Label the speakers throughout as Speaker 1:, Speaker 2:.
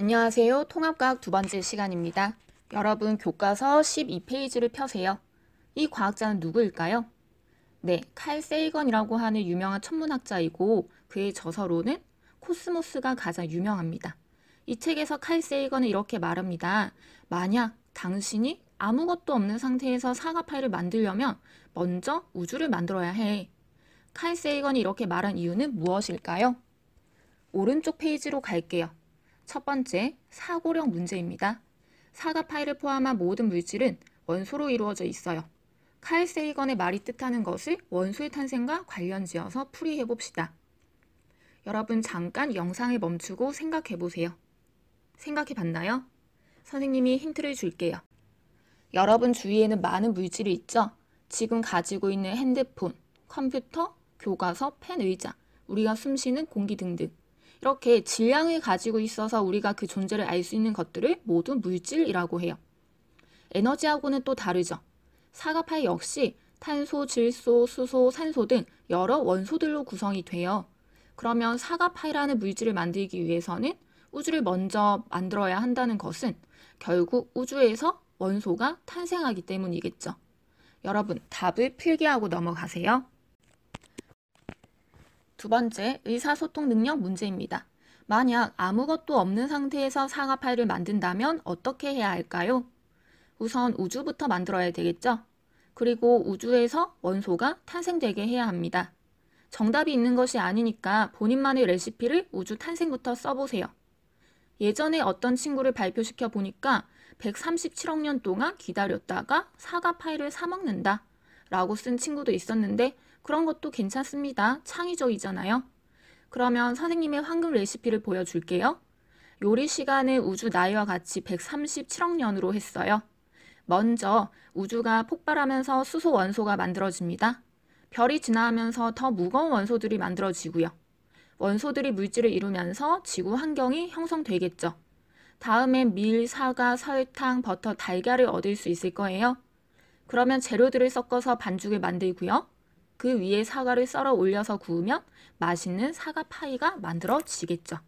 Speaker 1: 안녕하세요. 통합과학 두 번째 시간입니다. 여러분 교과서 12페이지를 펴세요. 이 과학자는 누구일까요? 네, 칼 세이건이라고 하는 유명한 천문학자이고 그의 저서로는 코스모스가 가장 유명합니다. 이 책에서 칼 세이건은 이렇게 말합니다. 만약 당신이 아무것도 없는 상태에서 사과 파이를 만들려면 먼저 우주를 만들어야 해. 칼 세이건이 이렇게 말한 이유는 무엇일까요? 오른쪽 페이지로 갈게요. 첫 번째, 사고력 문제입니다. 사과 파이를 포함한 모든 물질은 원소로 이루어져 있어요. 칼 세이건의 말이 뜻하는 것을 원소의 탄생과 관련지어서 풀이해 봅시다. 여러분 잠깐 영상을 멈추고 생각해 보세요. 생각해 봤나요? 선생님이 힌트를 줄게요. 여러분 주위에는 많은 물질이 있죠? 지금 가지고 있는 핸드폰, 컴퓨터, 교과서, 펜, 의자, 우리가 숨쉬는 공기 등등. 이렇게 질량을 가지고 있어서 우리가 그 존재를 알 수 있는 것들을 모두 물질이라고 해요. 에너지하고는 또 다르죠. 사과파이 역시 탄소, 질소, 수소, 산소 등 여러 원소들로 구성이 돼요. 그러면 사과파이라는 물질을 만들기 위해서는 우주를 먼저 만들어야 한다는 것은 결국 우주에서 원소가 탄생하기 때문이겠죠. 여러분 답을 필기하고 넘어가세요. 두 번째, 의사소통 능력 문제입니다. 만약 아무것도 없는 상태에서 사과 파이를 만든다면 어떻게 해야 할까요? 우선 우주부터 만들어야 되겠죠? 그리고 우주에서 원소가 탄생되게 해야 합니다. 정답이 있는 것이 아니니까 본인만의 레시피를 우주 탄생부터 써보세요. 예전에 어떤 친구를 발표시켜 보니까 137억 년 동안 기다렸다가 사과 파이를 사 먹는다 라고 쓴 친구도 있었는데 그런 것도 괜찮습니다. 창의적이잖아요. 그러면 선생님의 황금 레시피를 보여줄게요. 요리 시간을 우주 나이와 같이 137억 년으로 했어요. 먼저 우주가 폭발하면서 수소 원소가 만들어집니다. 별이 지나면서 더 무거운 원소들이 만들어지고요. 원소들이 물질을 이루면서 지구 환경이 형성되겠죠. 다음엔 밀, 사과, 설탕, 버터, 달걀을 얻을 수 있을 거예요. 그러면 재료들을 섞어서 반죽을 만들고요. 그 위에 사과를 썰어 올려서 구우면 맛있는 사과 파이가 만들어지겠죠.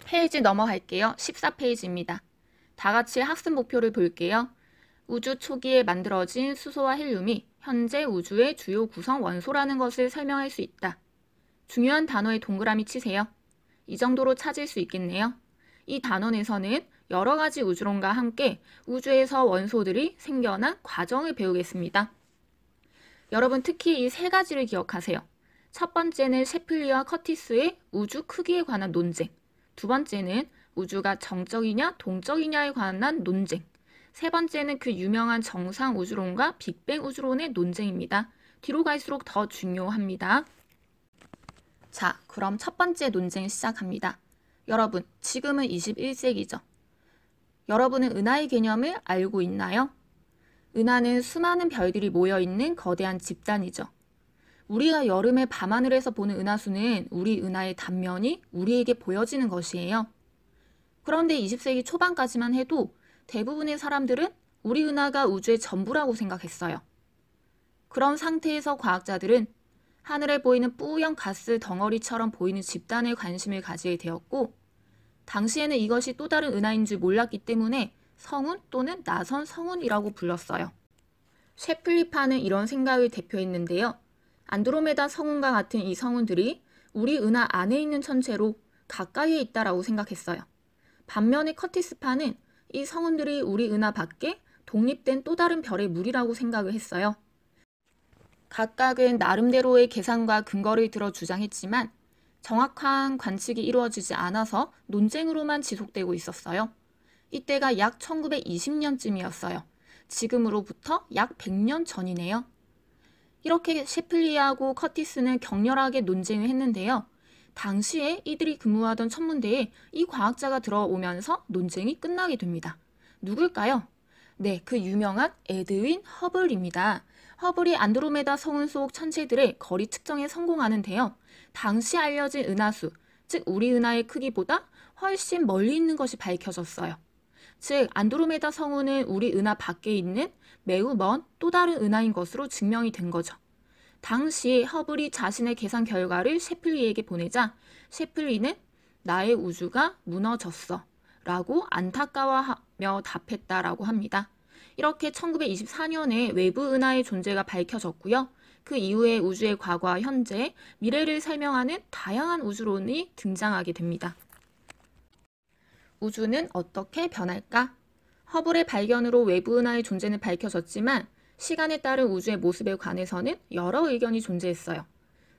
Speaker 1: 페이지 넘어갈게요. 14페이지입니다. 다 같이 학습 목표를 볼게요. 우주 초기에 만들어진 수소와 헬륨이 현재 우주의 주요 구성 원소라는 것을 설명할 수 있다. 중요한 단어에 동그라미 치세요. 이 정도로 찾을 수 있겠네요. 이 단원에서는 여러 가지 우주론과 함께 우주에서 원소들이 생겨난 과정을 배우겠습니다. 여러분 특히 이 세 가지를 기억하세요. 첫 번째는 셰플리와 커티스의 우주 크기에 관한 논쟁. 두 번째는 우주가 정적이냐 동적이냐에 관한 논쟁. 세 번째는 그 유명한 정상 우주론과 빅뱅 우주론의 논쟁입니다. 뒤로 갈수록 더 중요합니다. 자, 그럼 첫 번째 논쟁 시작합니다. 여러분, 지금은 21세기죠. 여러분은 은하의 개념을 알고 있나요? 은하는 수많은 별들이 모여있는 거대한 집단이죠. 우리가 여름에 밤하늘에서 보는 은하수는 우리 은하의 단면이 우리에게 보여지는 것이에요. 그런데 20세기 초반까지만 해도 대부분의 사람들은 우리 은하가 우주의 전부라고 생각했어요. 그런 상태에서 과학자들은 하늘에 보이는 뿌연 가스 덩어리처럼 보이는 집단에 관심을 가지게 되었고 당시에는 이것이 또 다른 은하인 줄 몰랐기 때문에 성운 또는 나선 성운이라고 불렀어요. 셰플리파는 이런 생각을 대표했는데요. 안드로메다 성운과 같은 이 성운들이 우리 은하 안에 있는 천체로 가까이에 있다라고 생각했어요. 반면에 커티스파는 이 성운들이 우리 은하 밖에 독립된 또 다른 별의 무리라고 생각을 했어요. 각각은 나름대로의 계산과 근거를 들어 주장했지만 정확한 관측이 이루어지지 않아서 논쟁으로만 지속되고 있었어요. 이때가 약 1920년쯤이었어요. 지금으로부터 약 100년 전이네요. 이렇게 셰플리하고 커티스는 격렬하게 논쟁을 했는데요. 당시에 이들이 근무하던 천문대에 이 과학자가 들어오면서 논쟁이 끝나게 됩니다. 누굴까요? 네, 그 유명한 에드윈 허블입니다. 허블이 안드로메다 성운 속 천체들의 거리 측정에 성공하는데요. 당시 알려진 은하수, 즉 우리 은하의 크기보다 훨씬 멀리 있는 것이 밝혀졌어요. 즉 안드로메다 성운은 우리 은하 밖에 있는 매우 먼 또 다른 은하인 것으로 증명이 된 거죠. 당시 허블이 자신의 계산 결과를 셰플리에게 보내자 셰플리는 나의 우주가 무너졌어 라고 안타까워하며 답했다라고 합니다. 이렇게 1924년에 외부 은하의 존재가 밝혀졌고요. 그 이후에 우주의 과거와 현재, 미래를 설명하는 다양한 우주론이 등장하게 됩니다. 우주는 어떻게 변할까? 허블의 발견으로 외부 은하의 존재는 밝혀졌지만 시간에 따른 우주의 모습에 관해서는 여러 의견이 존재했어요.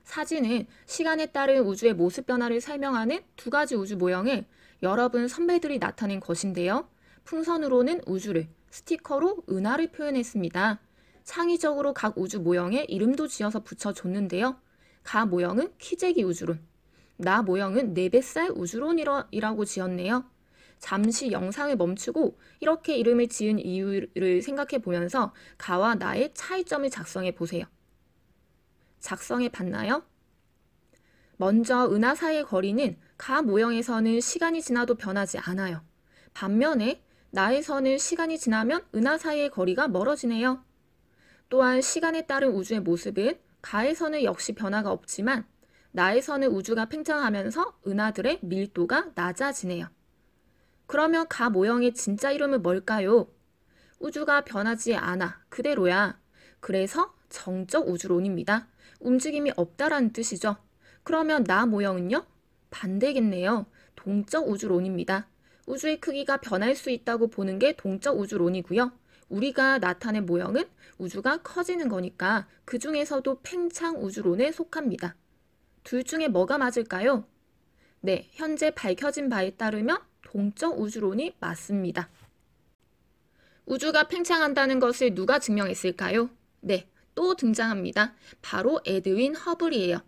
Speaker 1: 사진은 시간에 따른 우주의 모습 변화를 설명하는 두 가지 우주 모형을 여러분 선배들이 나타낸 것인데요. 풍선으로는 우주를, 스티커로 은하를 표현했습니다. 창의적으로 각 우주 모형에 이름도 지어서 붙여줬는데요. 가 모형은 키재기 우주론, 나 모형은 4뱃살 우주론이라고 지었네요. 잠시 영상을 멈추고 이렇게 이름을 지은 이유를 생각해 보면서 가와 나의 차이점을 작성해 보세요. 작성해 봤나요? 먼저 은하 사이의 거리는 가 모형에서는 시간이 지나도 변하지 않아요. 반면에 나에서는 시간이 지나면 은하 사이의 거리가 멀어지네요. 또한 시간에 따른 우주의 모습은 가에서는 역시 변화가 없지만 나에서는 우주가 팽창하면서 은하들의 밀도가 낮아지네요. 그러면 가 모형의 진짜 이름은 뭘까요? 우주가 변하지 않아, 그대로야. 그래서 정적 우주론입니다. 움직임이 없다라는 뜻이죠. 그러면 나 모형은요? 반대겠네요. 동적 우주론입니다. 우주의 크기가 변할 수 있다고 보는 게 동적 우주론이고요. 우리가 나타낸 모형은 우주가 커지는 거니까 그 중에서도 팽창 우주론에 속합니다. 둘 중에 뭐가 맞을까요? 네, 현재 밝혀진 바에 따르면 동적 우주론이 맞습니다. 우주가 팽창한다는 것을 누가 증명했을까요? 네, 또 등장합니다. 바로 에드윈 허블이에요.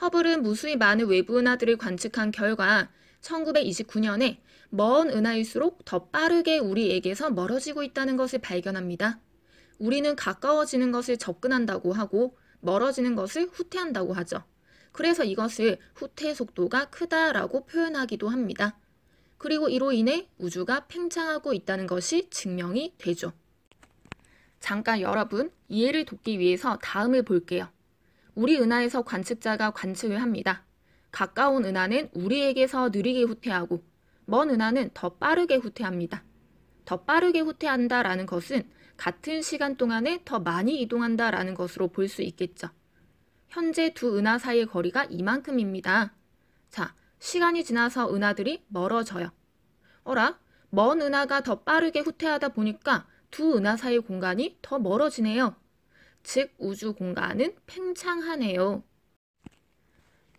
Speaker 1: 허블은 무수히 많은 외부 은하들을 관측한 결과 1929년에 먼 은하일수록 더 빠르게 우리에게서 멀어지고 있다는 것을 발견합니다. 우리는 가까워지는 것을 접근한다고 하고 멀어지는 것을 후퇴한다고 하죠. 그래서 이것을 후퇴 속도가 크다라고 표현하기도 합니다. 그리고 이로 인해 우주가 팽창하고 있다는 것이 증명이 되죠. 잠깐 여러분, 이해를 돕기 위해서 다음을 볼게요. 우리 은하에서 관측자가 관측을 합니다. 가까운 은하는 우리에게서 느리게 후퇴하고 먼 은하는 더 빠르게 후퇴합니다. 더 빠르게 후퇴한다라는 것은 같은 시간 동안에 더 많이 이동한다라는 것으로 볼 수 있겠죠. 현재 두 은하 사이의 거리가 이만큼입니다. 자, 시간이 지나서 은하들이 멀어져요. 어라? 먼 은하가 더 빠르게 후퇴하다 보니까 두 은하 사이의 공간이 더 멀어지네요. 즉, 우주 공간은 팽창하네요.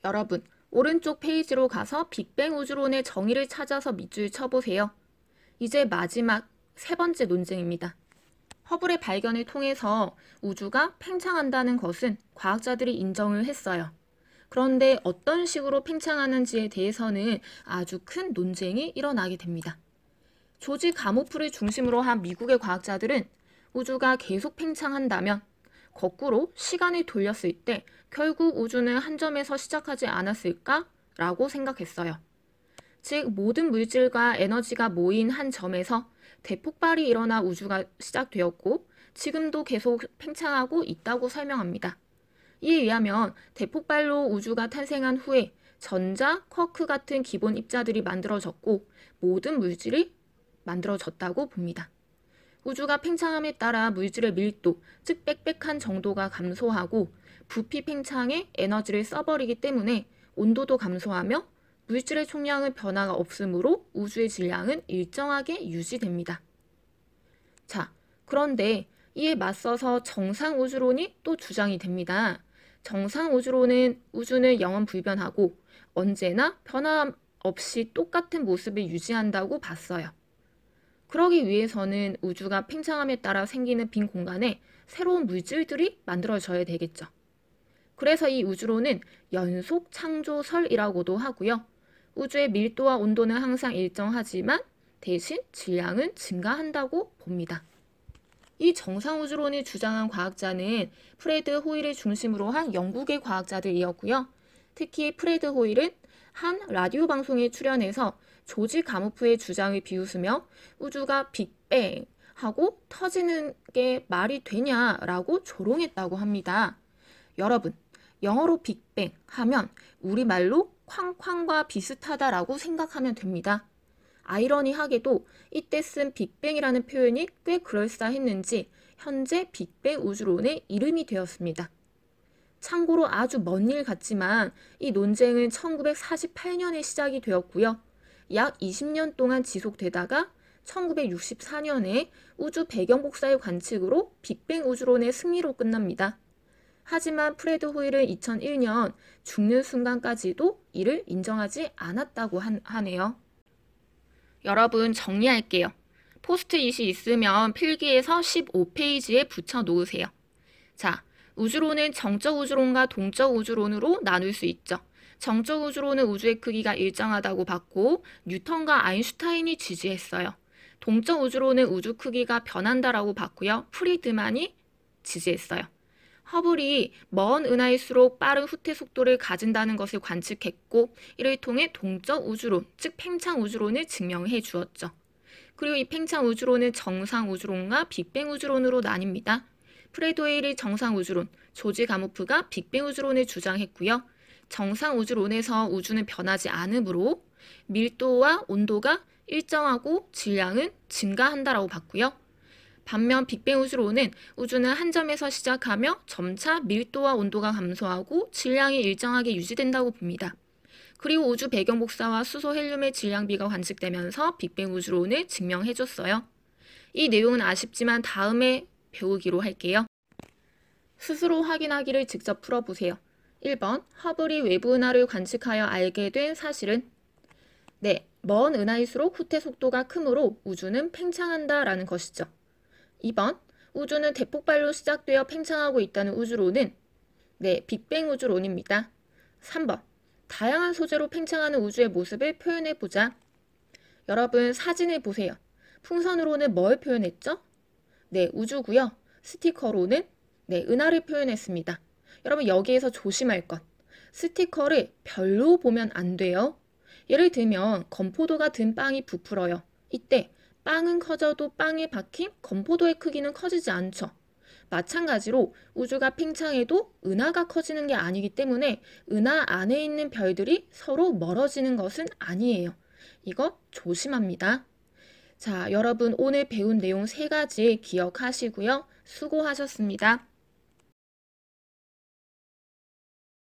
Speaker 1: 여러분, 오른쪽 페이지로 가서 빅뱅 우주론의 정의를 찾아서 밑줄 쳐보세요. 이제 마지막 세 번째 논쟁입니다. 허블의 발견을 통해서 우주가 팽창한다는 것은 과학자들이 인정을 했어요. 그런데 어떤 식으로 팽창하는지에 대해서는 아주 큰 논쟁이 일어나게 됩니다. 조지 가모프를 중심으로 한 미국의 과학자들은 우주가 계속 팽창한다면 거꾸로 시간을 돌렸을 때 결국 우주는 한 점에서 시작하지 않았을까? 라고 생각했어요. 즉, 모든 물질과 에너지가 모인 한 점에서 대폭발이 일어나 우주가 시작되었고 지금도 계속 팽창하고 있다고 설명합니다. 이에 의하면 대폭발로 우주가 탄생한 후에 전자, 쿼크 같은 기본 입자들이 만들어졌고 모든 물질이 만들어졌다고 봅니다. 우주가 팽창함에 따라 물질의 밀도, 즉 빽빽한 정도가 감소하고 부피 팽창에 에너지를 써버리기 때문에 온도도 감소하며 물질의 총량은 변화가 없으므로 우주의 질량은 일정하게 유지됩니다. 자, 그런데 이에 맞서서 정상우주론이 또 주장이 됩니다. 정상우주론은 우주는 영원 불변하고 언제나 변화 없이 똑같은 모습을 유지한다고 봤어요. 그러기 위해서는 우주가 팽창함에 따라 생기는 빈 공간에 새로운 물질들이 만들어져야 되겠죠. 그래서 이 우주론은 연속 창조설이라고도 하고요. 우주의 밀도와 온도는 항상 일정하지만 대신 질량은 증가한다고 봅니다. 이 정상우주론을 주장한 과학자는 프레드 호일을 중심으로 한 영국의 과학자들이었고요. 특히 프레드 호일은 한 라디오 방송에 출연해서 조지 가모프의 주장을 비웃으며 우주가 빅뱅 하고 터지는 게 말이 되냐라고 조롱했다고 합니다. 여러분, 영어로 빅뱅 하면 우리말로 쾅쾅과 비슷하다라고 생각하면 됩니다. 아이러니하게도 이때 쓴 빅뱅이라는 표현이 꽤 그럴싸했는지 현재 빅뱅 우주론의 이름이 되었습니다. 참고로 아주 먼 일 같지만 이 논쟁은 1948년에 시작이 되었고요. 약 20년 동안 지속되다가 1964년에 우주 배경 복사의 관측으로 빅뱅 우주론의 승리로 끝납니다. 하지만 프레드 호일은 2001년 죽는 순간까지도 이를 인정하지 않았다고 하네요. 여러분 정리할게요. 포스트잇이 있으면 필기에서 15페이지에 붙여 놓으세요. 자, 우주론은 정적 우주론과 동적 우주론으로 나눌 수 있죠. 정적 우주론은 우주의 크기가 일정하다고 봤고 뉴턴과 아인슈타인이 지지했어요. 동적 우주론은 우주 크기가 변한다라고 봤고요. 프리드만이 지지했어요. 허블이 먼 은하일수록 빠른 후퇴 속도를 가진다는 것을 관측했고 이를 통해 동적 우주론, 즉 팽창 우주론을 증명해 주었죠. 그리고 이 팽창 우주론은 정상 우주론과 빅뱅 우주론으로 나뉩니다. 프레드 호일이 정상 우주론, 조지 가모프가 빅뱅 우주론을 주장했고요. 정상 우주론에서 우주는 변하지 않으므로 밀도와 온도가 일정하고 질량은 증가한다라고 봤고요. 반면 빅뱅 우주론은 우주는 한 점에서 시작하며 점차 밀도와 온도가 감소하고 질량이 일정하게 유지된다고 봅니다. 그리고 우주 배경 복사와 수소 헬륨의 질량비가 관측되면서 빅뱅 우주론을 증명해줬어요. 이 내용은 아쉽지만 다음에 배우기로 할게요. 스스로 확인하기를 직접 풀어보세요. 1번, 허블이 외부 은하를 관측하여 알게 된 사실은? 네, 먼 은하일수록 후퇴 속도가 크므로 우주는 팽창한다 라는 것이죠. 2번, 우주는 대폭발로 시작되어 팽창하고 있다는 우주론은? 네, 빅뱅 우주론입니다. 3번, 다양한 소재로 팽창하는 우주의 모습을 표현해보자. 여러분 사진을 보세요. 풍선으로는 뭘 표현했죠? 네, 우주고요. 스티커로는 네, 은하를 표현했습니다. 여러분 여기에서 조심할 것. 스티커를 별로 보면 안 돼요. 예를 들면 건포도가 든 빵이 부풀어요. 이때 빵은 커져도 빵에 박힌 건포도의 크기는 커지지 않죠. 마찬가지로 우주가 팽창해도 은하가 커지는 게 아니기 때문에 은하 안에 있는 별들이 서로 멀어지는 것은 아니에요. 이것 조심합니다. 자, 여러분 오늘 배운 내용 3가지 기억하시고요. 수고하셨습니다.